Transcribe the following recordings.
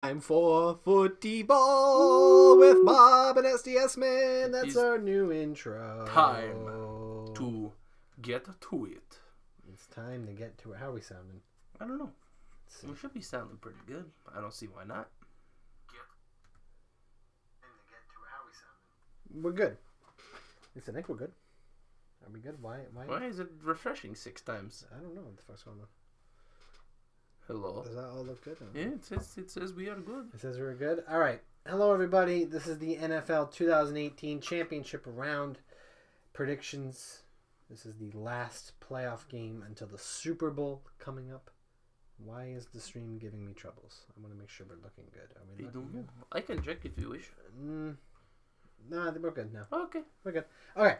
Time for footy ball with Bob and SDS Man. That's our new intro. Time to get to it. It's time to get to it. How are we sounding? I don't know. We should be sounding pretty good. I don't see why not. We're good. I think we're good. Are we good? Why is it refreshing 6 times? I don't know what the fuck's going on. Hello. Does that all look good? Yeah, it says we are good. It says we're good. All right. Hello, everybody. This is the NFL 2018 Championship Round predictions. This is the last playoff game until the Super Bowl coming up. Why is the stream giving me troubles? I want to make sure we're looking good. Are we looking good? I can check if you wish. No, I think we're good now. Okay. We're good. Okay.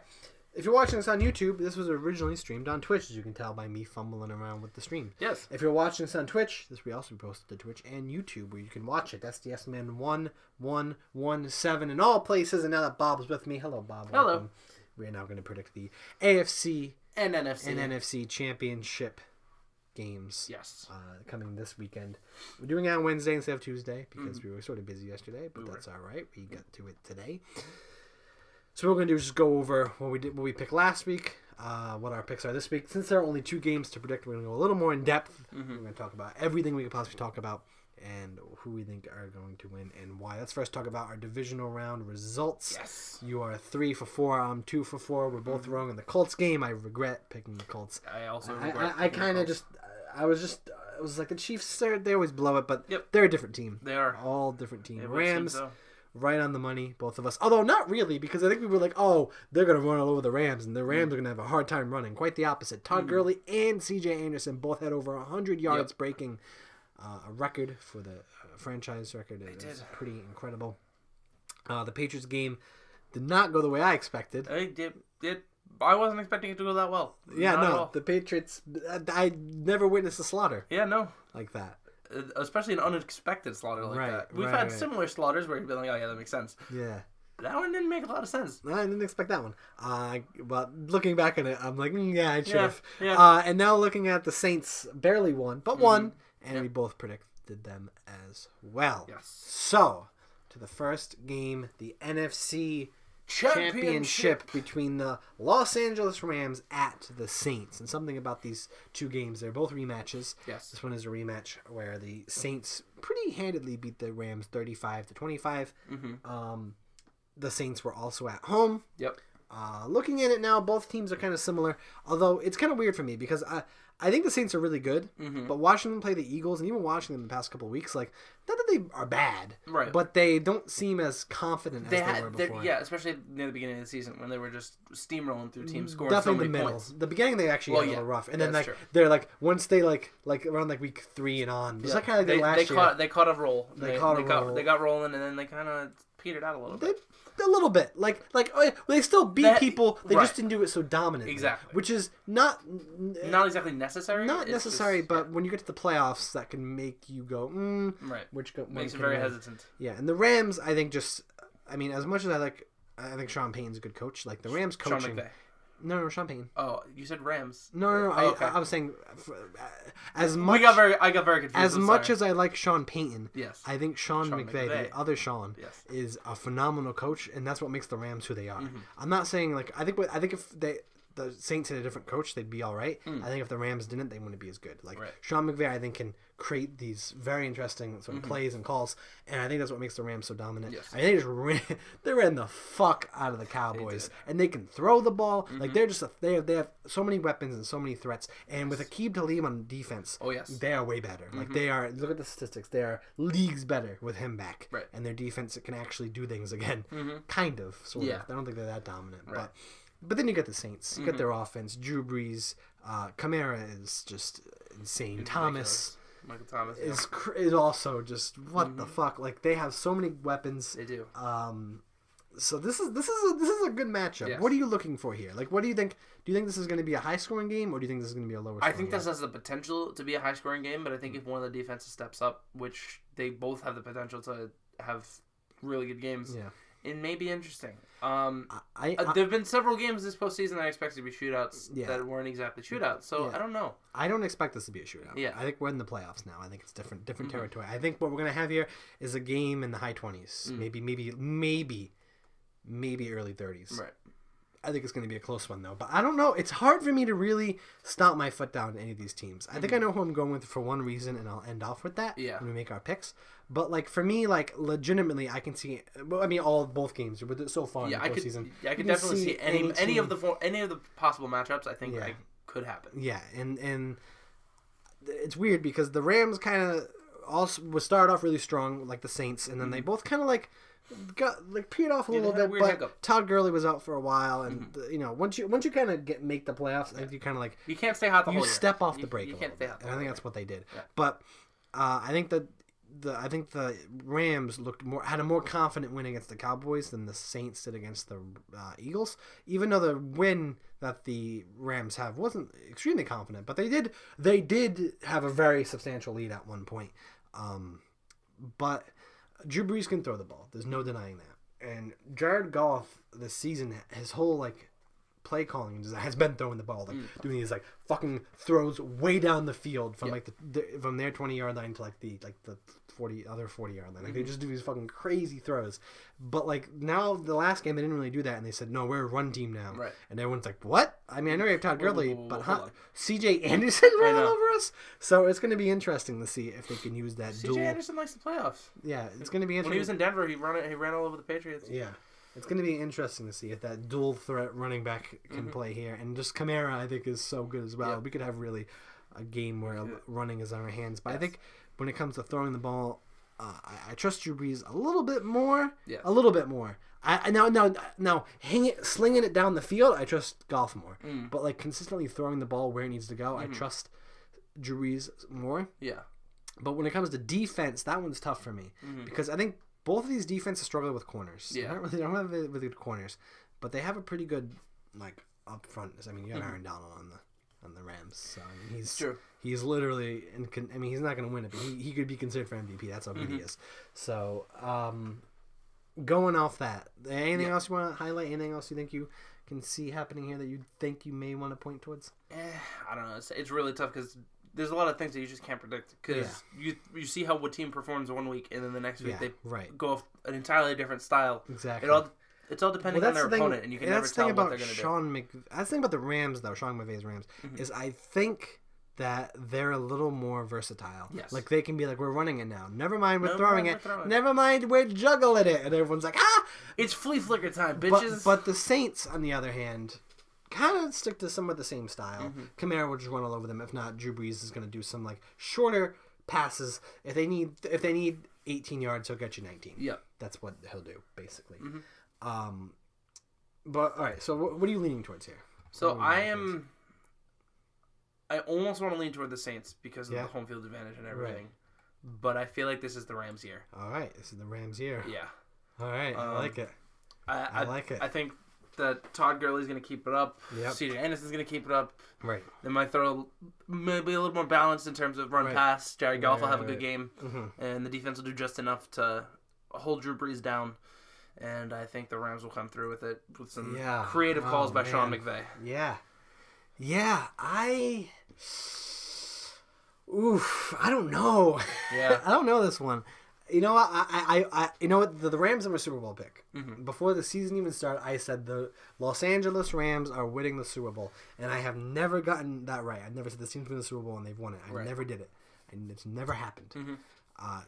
If you're watching this on YouTube, this was originally streamed on Twitch, as you can tell by me fumbling around with the stream. Yes. If you're watching this on Twitch, this will also be posted to Twitch and YouTube, where you can watch it. SDS Man 1117 in all places. And now that Bob's with me, hello, Bob. Hello. Welcome. We're now going to predict the AFC and NFC Championship games. Yes. Coming this weekend. We're doing it on Wednesday instead of Tuesday because we were sort of busy yesterday, but that's all right. We got to it today. So what we're going to do is just go over what we picked last week, what our picks are this week. Since there are only 2 games to predict, we're going to go a little more in depth. We're going to talk about everything we could possibly talk about and who we think are going to win and why. Let's first talk about our divisional round results. Yes. You are 3 for 4. I'm 2 for 4. We're both wrong in the Colts game. I regret picking the Colts. I also regret. I kind of just, I was like the Chiefs. They always blow it, but Yep. they're a different team. They are all different team. It Rams. seems so. Right on the money, both of us. Although not really, because I think we were like, oh, they're going to run all over the Rams, and the Rams are going to have a hard time running. Quite the opposite. Todd Gurley and C.J. Anderson both had over 100 yards, breaking a record for the franchise record. It was pretty incredible. The Patriots game did not go the way I expected. I wasn't expecting it to go that well. Yeah, not at no. all. The Patriots, I never witnessed a slaughter. Yeah, no. Like that. Especially an unexpected slaughter like that. We've had similar slaughters where you'd be like, oh yeah, that makes sense. Yeah. But that one didn't make a lot of sense. I didn't expect that one. But looking back at it, I'm like, yeah, I should have. Yeah. And now looking at the Saints, barely won, but won, and we both predicted them as well. Yes. So, to the first game, the NFC Championship between the Los Angeles Rams at the Saints. And something about these 2 games, they're both rematches. Yes. This one is a rematch where the Saints pretty handedly beat the Rams 35-25. The Saints were also at home. Yep. Looking at it now, both teams are kind of similar. Although it's kind of weird for me because I think the Saints are really good. But watching them play the Eagles and even watching them the past couple of weeks, like, not that they are bad, right? But they don't seem as confident as they were before. Yeah, especially near the beginning of the season when they were just steamrolling through teams, scoring definitely so many the middle. points. The beginning they actually got a little rough, and then like true. they're like once they like around like week 3 and on, just like kind of like last year. They caught a roll. They got rolling, and then they kind of petered out a little bit. A little bit, like they still beat people. They just didn't do it so dominantly. Exactly, which is not exactly necessary. Not necessary, but when you get to the playoffs, that can make you go, right. Which makes you very hesitant. Yeah, and the Rams, I think, as much as I think Sean Payton's a good coach. Like the Rams coaching. Sean McVay. No, Sean Payton. Oh, you said Rams. No. Okay. I was saying, as much. I got very confused. As much as I like Sean Payton, yes, I think Sean McVay, the other Sean, is a phenomenal coach, and that's what makes the Rams who they are. I'm not saying like I think if the Saints had a different coach, they'd be all right. I think if the Rams didn't, they wouldn't be as good. Like Sean McVay, I think can create these very interesting sort of plays and calls, and I think that's what makes the Rams so dominant. Yes. I think they ran the fuck out of the Cowboys, and they can throw the ball. Like they're just they have so many weapons and so many threats, and with Aqib Talib on defense, they are way better. Like they are. Look at the statistics; they are leagues better with him back, and their defense can actually do things again, kind of, sort of. I don't think they're that dominant, But then you get the Saints. You get their offense. Drew Brees. Kamara is just insane. Michael Thomas is also just what the fuck. Like they have so many weapons. They do. So this is a good matchup. Yes. What are you looking for here? Like, what do you think? Do you think this is going to be a high scoring game, or do you think this is going to be a lower scoring I think game? this has the potential to be a high scoring game, but I think if one of the defenses steps up, which they both have the potential to have really good games, It may be interesting. There have been several games this postseason I expected to be shootouts that weren't exactly shootouts. So I don't know. I don't expect this to be a shootout. Yeah. I think we're in the playoffs now. I think it's different territory. I think what we're gonna have here is a game in the high 20s, maybe early 30s. Right. I think it's going to be a close one, though. But I don't know. It's hard for me to really stomp my foot down to any of these teams. I think I know who I'm going with for one reason, and I'll end off with that when we make our picks. But, like, for me, like, legitimately, I can see... I mean, both games so far in the postseason. I could definitely see any of the possible matchups I think could happen. Yeah, and it's weird because the Rams kind of also would start off really strong, like the Saints, and then they both kind of, like... got like peed off a little bit, but hiccup. Todd Gurley was out for a while, and you know once you kind of make the playoffs, I think you kind of like you can't stay hot the whole year. You step off the break. You can't stay hot. And I think that's what they did. Yeah. But I think the Rams had a more confident win against the Cowboys than the Saints did against the Eagles. Even though the win that the Rams have wasn't extremely confident, but they did have a very substantial lead at one point. But Drew Brees can throw the ball. There's no denying that. And Jared Goff this season, his whole like play calling has been throwing the ball, like doing these like fucking throws way down the field from like from their 20-yard line to like the 40-yard line. Like they just do these fucking crazy throws. But like now the last game they didn't really do that, and they said no, we're a run team now. Right. And everyone's like, what? I mean, I know you have Todd Gurley, but C.J. Anderson ran all over us. So it's going to be interesting to see if they can use that. C.J. Anderson likes the playoffs. Yeah, it's going to be interesting. When he was in Denver, he ran all over the Patriots. Yeah. It's going to be interesting to see if that dual threat running back can play here. And just Kamara, I think, is so good as well. Yeah. We could have really a game where running is on our hands. But I think when it comes to throwing the ball, I trust Drew Brees a little bit more. Yes. A little bit more. Now, slinging it down the field, I trust Goff more. But like consistently throwing the ball where it needs to go, I trust Drew Brees more. Yeah. But when it comes to defense, that one's tough for me because I think both of these defenses struggle with corners. Yeah. They don't have really good corners, but they have a pretty good like up front. I mean, you got Aaron Donald on the Rams, so I mean, he's literally he's not going to win it, but he could be considered for MVP. That's how good he is. So, going off that, anything else you want to highlight? Anything else you think you can see happening here that you think you may want to point towards? I don't know. It's really tough because there's a lot of things that you just can't predict because you see how what team performs one week and then the next week they go off an entirely different style. Exactly. It's all depending on their opponent, and you can never tell what they're going to do. That's the thing about the Rams, though, Sean McVay's Rams, is I think that they're a little more versatile. Yes. Like they can be like, we're running it now. Never mind, we're throwing it. Never mind, we're juggling it. And everyone's like, it's flea flicker time, bitches. But the Saints, on the other hand, kind of stick to some of the same style. Kamara will just run all over them. If not, Drew Brees is going to do some like shorter passes. If they need 18 yards, he'll get you 19. Yep. That's what he'll do, basically. But all right, so what are you leaning towards here? So I almost want to lean toward the Saints because of the home field advantage and everything. Right. But I feel like this is the Rams' year. All right, this is the Rams' year. Yeah. All right, I like it. I like it. I think that Todd Gurley's going to keep it up. Yep. C.J. Anderson's going to keep it up. Right. They might throw maybe a little more balanced in terms of run pass. Jared Goff will have a good game. And the defense will do just enough to hold Drew Brees down. And I think the Rams will come through with it with some creative calls by Sean McVay. Yeah. Yeah, I don't know. Yeah. I don't know this one. You know what? I you know what? The Rams are a Super Bowl pick. Before the season even started, I said the Los Angeles Rams are winning the Super Bowl, and I have never gotten that right. I've never said the team's win the Super Bowl and they've won it. I never did it, and it's never happened.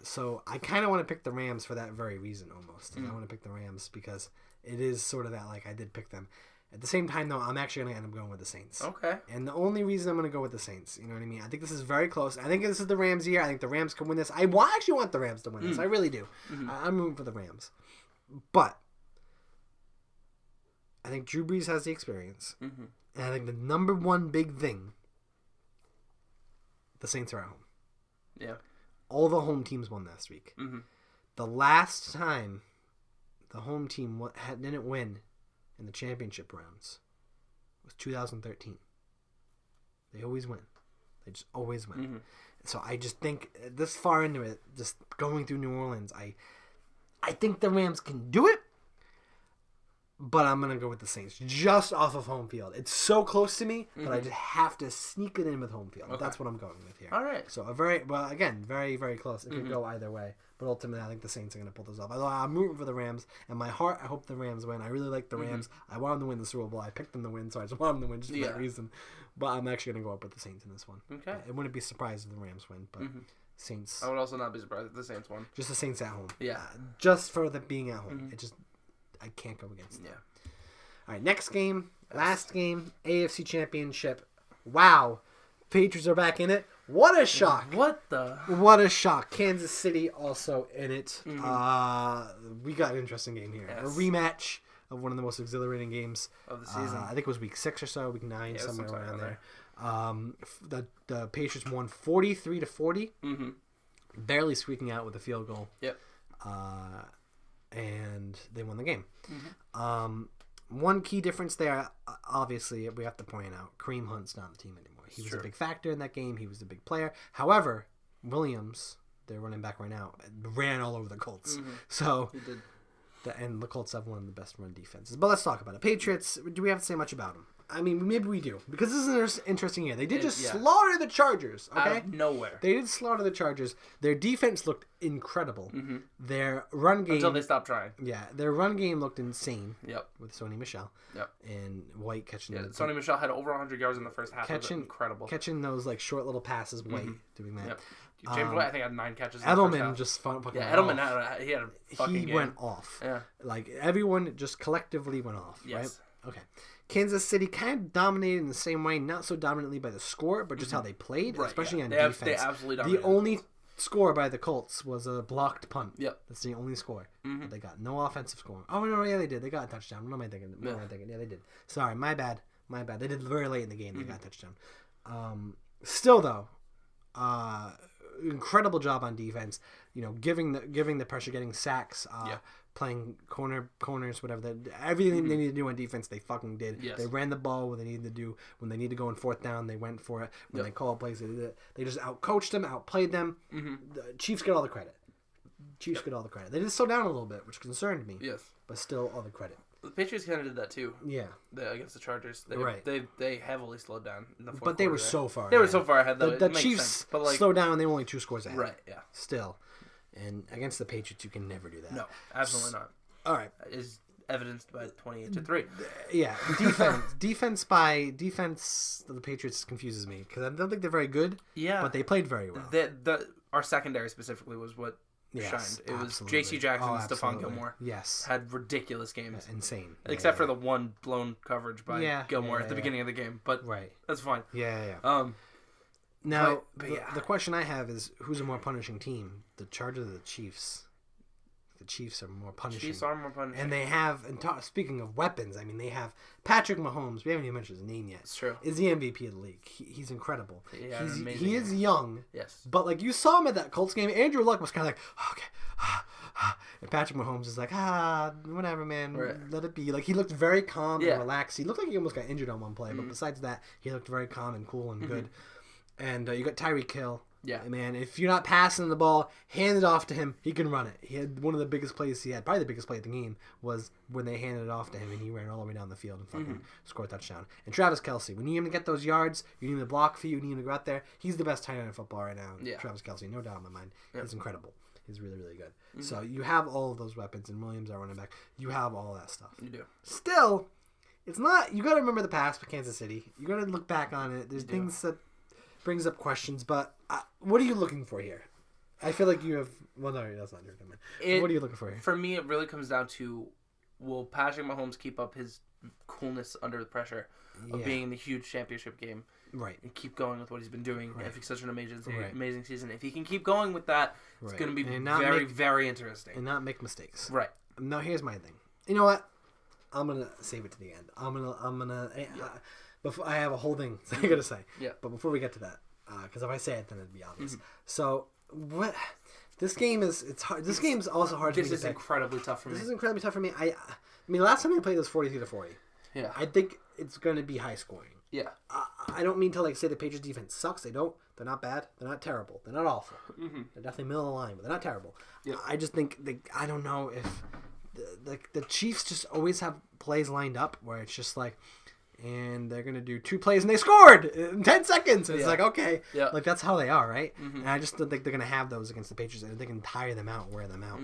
So I kind of want to pick the Rams for that very reason, almost. I want to pick the Rams because it is sort of that like I did pick them. At the same time, though, I'm actually going to end up going with the Saints. Okay. And the only reason I'm going to go with the Saints, you know what I mean? I think this is very close. I think this is the Rams' year. I think the Rams can win this. I actually want the Rams to win this. I really do. I'm rooting for the Rams. But I think Drew Brees has the experience. And I think the number one big thing, the Saints are at home. Yeah. All the home teams won last week. The last time the home team didn't win in the championship rounds was 2013. They always win. They just always win. So I just think this far into it, just going through New Orleans, I think the Rams can do it. but I'm gonna go with the Saints just off of home field. It's so close to me, but I just have to sneak it in with home field. Okay. That's what I'm going with here. All right. So very very close. It could go either way, but ultimately I think the Saints are gonna pull this off. Although I'm rooting for the Rams, and my heart, I hope the Rams win. I really like the Rams. I want them to win the Super Bowl. I picked them to win, so I just want them to win just for that reason. But I'm actually gonna go up with the Saints in this one. Okay. It wouldn't be surprised if the Rams win, but. Saints. I would also not be surprised if the Saints won. Just the Saints at home. Yeah. Just for the being at home. I can't go against it. Yeah. All right, next game. Last game. AFC Championship. Wow. Patriots are back in it. What a shock. What a shock. Kansas City also in it. We got an interesting game here. Yes. A rematch of one of the most exhilarating games of the season. I think it was week 6 or so, week 9, somewhere around there. The Patriots won 43-40, barely squeaking out with a field goal. Yep. And they won the game. One key difference there, obviously, we have to point out, Kareem Hunt's not on the team anymore. He was a big factor in that game. He was a big player. However, Williams, their running back right now, ran all over the Colts. So he did. And the Colts have one of the best run defenses. But let's talk about it. Patriots, do we have to say much about them? I mean, maybe we do. Because this is an interesting year. They did slaughter the Chargers, okay? Out of nowhere. They did slaughter the Chargers. Their defense looked incredible. Their run game... Until they stopped trying. Yeah. Their run game looked insane. Yep. With Sony Michel. Yep. And White catching... Yeah, Sony Michel had over 100 yards in the first half. It was incredible. Catching those, like, short little passes, White doing that. Yep. James White, I think, had 9 catches in Edelman the first half. just fucking Edelman had a fucking game. He went off. Yeah. Like, everyone just collectively went off, right? Okay. Kansas City kind of dominated in the same way, not so dominantly by the score, but just how they played, especially on defense. They absolutely dominated. The only score by the Colts was a blocked punt. Yep. That's the only score. They got no offensive scoring. Oh, no, yeah, they did. They got a touchdown. What am I thinking? Yeah, they did. Sorry, my bad. They did very late in the game. They got a touchdown. Still, though, incredible job on defense. You know, giving the pressure, getting sacks, playing corners, whatever. Everything they need to do on defense, they fucking did. Yes. They ran the ball when they needed to do. When they need to go in 4th down, they went for it. When they called plays, they did it. They just outcoached them, outplayed them. The Chiefs get all the credit. They did slow down a little bit, which concerned me. Yes. But still, all the credit. The Patriots kind of did that too. Yeah. Against the Chargers. Right. They heavily slowed down in the fourth But they were so far ahead. They were so far ahead, though. The Chiefs slowed down, and they were only 2 scores ahead. Right, yeah. Still. And against the Patriots, you can never do that. No, absolutely not. All right. Is evidenced by 28-3. Yeah. Defense of the Patriots confuses me because I don't think they're very good. Yeah. But they played very well. Our secondary specifically was what shined. It was J.C. Jackson and Stephon Gilmore. Yes. Had ridiculous games. Insane. Except for the one blown coverage by Gilmore at the beginning of the game. But that's fine. Yeah. Now, the question I have is, who's a more punishing team? The Chargers or the Chiefs? The Chiefs are more punishing. Chiefs are more punishing. And they have, speaking of weapons, I mean, they have Patrick Mahomes. We haven't even mentioned his name yet. It's true. Is the MVP of the league. He's incredible. Yeah, he is young. Yes. But, like, you saw him at that Colts game. Andrew Luck was kind of like, okay. And Patrick Mahomes is like, whatever, man. Right. Let it be. Like, he looked very calm and relaxed. He looked like he almost got injured on one play. But besides that, he looked very calm and cool and good. And you got Tyreek Hill. Yeah. Man, if you're not passing the ball, hand it off to him. He can run it. He had one of the biggest plays he had. Probably the biggest play of the game was when they handed it off to him and he ran all the way down the field and fucking scored a touchdown. And Travis Kelce, when you need him to get those yards, you need him to block for you, you need him to go out there. He's the best tight end in football right now. Yeah. Travis Kelce, no doubt in my mind. Yep. He's incredible. He's really, really good. So you have all of those weapons, and Williams, our running back. You have all that stuff. You do. Still, it's not. You got to remember the past with Kansas City. You got to look back on it. There's things that brings up questions, but what are you looking for here? I feel like you have. Well, no, that's not true. What are you looking for here? For me, it really comes down to: will Patrick Mahomes keep up his coolness under the pressure of being in the huge championship game? Right. And keep going with what he's been doing. If he's such an amazing season, if he can keep going with that, it's going to be very interesting. And not make mistakes. Right. Now, here's my thing. You know what? I'm gonna save it to the end. I'm gonna. Before I have a whole thing I gotta say. Yeah. But before we get to that, because if I say it, then it'd be obvious. So what? This game is. It's hard. This game's also hard. This is incredibly tough for me. This is incredibly tough for me. I mean, last time we played was 42-40. Yeah. I think it's going to be high scoring. Yeah. I don't mean to say the Patriots defense sucks. They don't. They're not bad. They're not terrible. They're not awful. They're definitely middle of the line, but they're not terrible. Yeah. I just think I don't know if like the Chiefs just always have plays lined up where it's just like, and they're gonna do 2 plays and they scored in 10 seconds. And it's like, okay, like that's how they are, right? Mm-hmm. And I just don't think they're gonna have those against the Patriots. And they can tire them out, wear them out,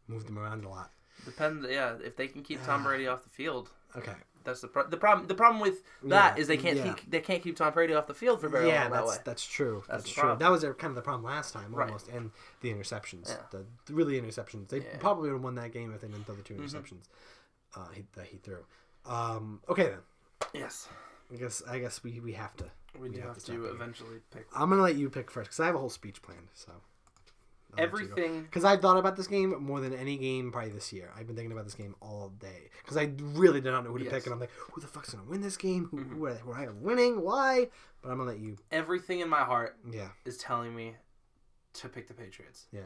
move them around a lot. Depends, if they can keep Tom Brady off the field. Okay. That's the problem. The problem with that is they can't keep Tom Brady off the field for very long that way. That's true. That's true. That was kind of the problem last time, almost, and the interceptions. Yeah. The interceptions. They probably would have won that game if they didn't throw the 2 interceptions that he threw. Okay then. Yes. I guess we have to. We do have to eventually pick. I'm gonna let you pick first because I have a whole speech planned. So. Everything, because I've thought about this game more than any game probably this year. I've been thinking about this game all day because I really did not know who to pick, and I'm like, who the fuck's gonna win this game? Who are I winning? Why? But I'm gonna let you. Everything in my heart, is telling me to pick the Patriots. Yeah.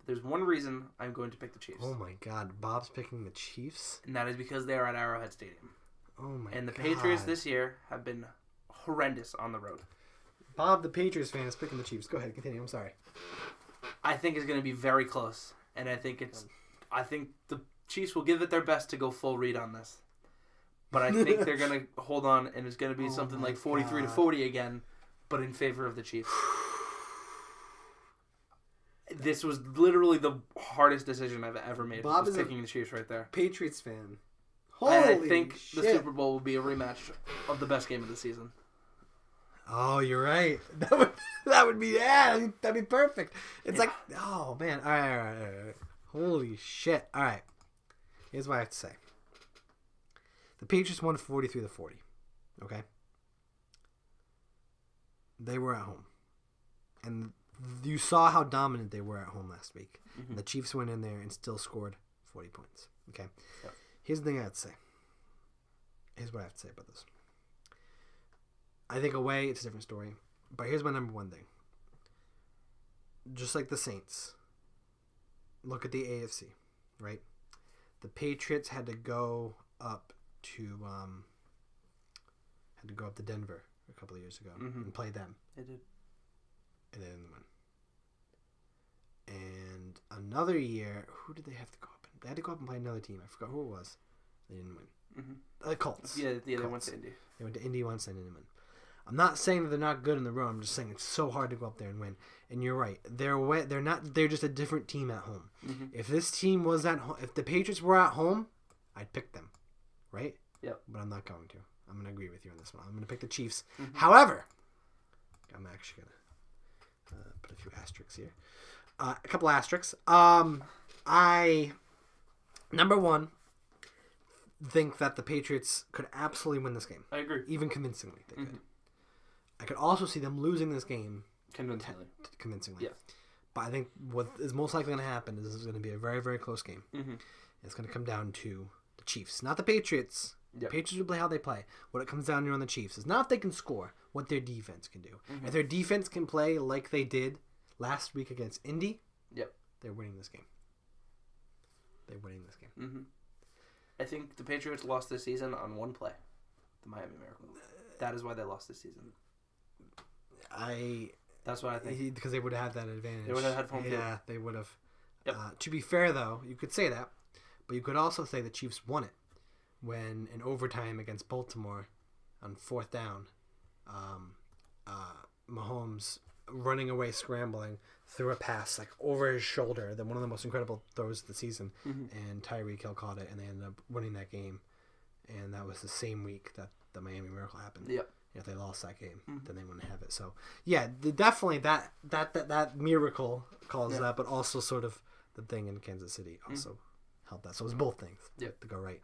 There's one reason I'm going to pick the Chiefs. Oh my God, Bob's picking the Chiefs, and that is because they are at Arrowhead Stadium. Oh my God. And the Patriots this year have been horrendous on the road. Bob, the Patriots fan, is picking the Chiefs. Go ahead, continue. I'm sorry. I think it's going to be very close, and I think the Chiefs will give it their best to go full read on this. But I think they're going to hold on, and it's going to be something like 43-40 again, but in favor of the Chiefs. This was literally the hardest decision I've ever made. Bob is picking the Chiefs right there. Patriots fan. I think the Super Bowl will be a rematch of the best game of the season. Oh, you're right. That would be that'd be perfect. It's like, oh man. All right. Holy shit. All right. Here's what I have to say. The Patriots won 43-40. Okay. They were at home, and you saw how dominant they were at home last week. Mm-hmm. The Chiefs went in there and still scored 40 points. Okay. Yep. Here's the thing I have to say. Here's what I have to say about this. I think away, it's a different story. But here's my number one thing. Just like the Saints, look at the AFC, right? The Patriots had to go up to Denver a couple of years ago and play them. They did. And they didn't win. And another year, who did they have to go up? They had to go up and play another team. I forgot who it was. They didn't win. Mm-hmm. The Colts. Yeah, Colts. They went to Indy. They went to Indy once and didn't win. I'm not saying that they're not good in the road. I'm just saying it's so hard to go up there and win. And you're right. They're just a different team at home. Mm-hmm. If this team was at home, if the Patriots were at home, I'd pick them, right? Yep. But I'm not going to. I'm going to agree with you on this one. I'm going to pick the Chiefs. Mm-hmm. However, I'm actually going to put a few asterisks here. A couple asterisks. I number one think that the Patriots could absolutely win this game. I agree. Even convincingly, they could. I could also see them losing this game convincingly. Yeah. But I think what is most likely going to happen is this is going to be a very, very close game. Mm-hmm. It's going to come down to the Chiefs, not the Patriots. Yep. The Patriots will play how they play. What it comes down to on the Chiefs is not if they can score, what their defense can do. Mm-hmm. If their defense can play like they did last week against Indy, they're winning this game. Mm-hmm. I think the Patriots lost this season on one play, the Miami Miracle. That is why they lost this season. That's what I think. Because they would have had that advantage. They would have had home field. Yeah, they would have. Yep. To be fair, though, you could say that, but you could also say the Chiefs won it when in overtime against Baltimore on 4th down, Mahomes running away, scrambling, threw a pass like over his shoulder, then one of the most incredible throws of the season, and Tyreek Hill caught it, and they ended up winning that game. And that was the same week that the Miami Miracle happened. Yep. If they lost that game, then they wouldn't have it. So yeah, definitely that miracle caused that, but also sort of the thing in Kansas City also helped that. So it was both things to go right.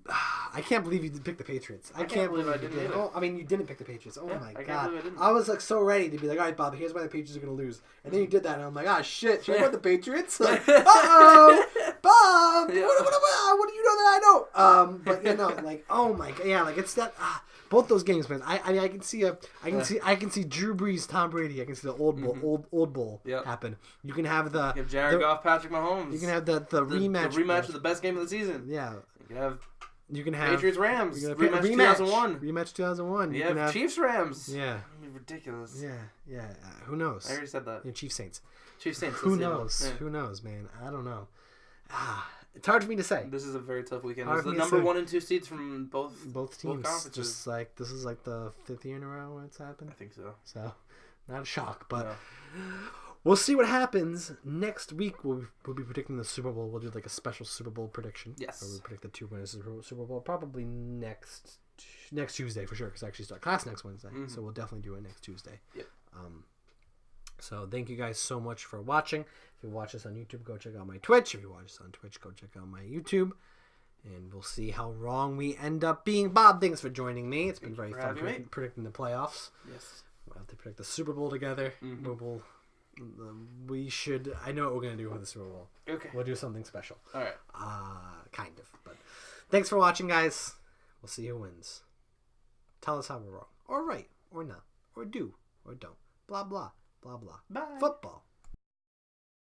I can't believe you picked the Patriots. I can't believe I didn't. Oh, I mean, you didn't pick the Patriots. Oh my God! I was like so ready to be like, all right, Bob, here's why the Patriots are going to lose, and then you did that, and I'm like, ah, shit, should I put the Patriots? Like, uh-oh, Bob, what do you know that I know? But you know, like, oh my God, yeah, like it's that. Both those games, man. I mean, I can see Drew Brees, Tom Brady. I can see the old bowl happen. You can have the Jared Goff, Patrick Mahomes. You can have the rematch. The rematch of the best game of the season. Yeah. You can have Patriots Rams. Rematch 2001. Rematch 2001. You can have Chiefs Rams. Yeah. I mean, ridiculous. Yeah. Who knows? I already said that. Yeah, Chiefs Saints. Chiefs Saints. Who knows? Yeah. Who knows, man? I don't know. It's hard for me to say. This is a very tough weekend. It's the number 1 and 2 seeds from both teams. Both just like this is like the 5th year in a row when it's happened. I think so. So, not a shock, but we'll see what happens next week. We'll be predicting the Super Bowl. We'll do like a special Super Bowl prediction. Yes. Where we predict the 2 winners of the Super Bowl. Probably next Tuesday for sure, because I actually start class next Wednesday. Mm-hmm. So we'll definitely do it next Tuesday. Yep. So thank you guys so much for watching. If you watch us on YouTube, go check out my Twitch. If you watch us on Twitch, go check out my YouTube. And we'll see how wrong we end up being. Bob, thanks for joining me. It's been very fun predicting the playoffs. Yes. We'll have to predict the Super Bowl together. Mm-hmm. We should... I know what we're going to do with the Super Bowl. Okay. We'll do something special. All right. Kind of. But thanks for watching, guys. We'll see who wins. Tell us how we're wrong. Or right. Or not. Or do. Or don't. Blah, blah. Blah, blah. Bye. Football.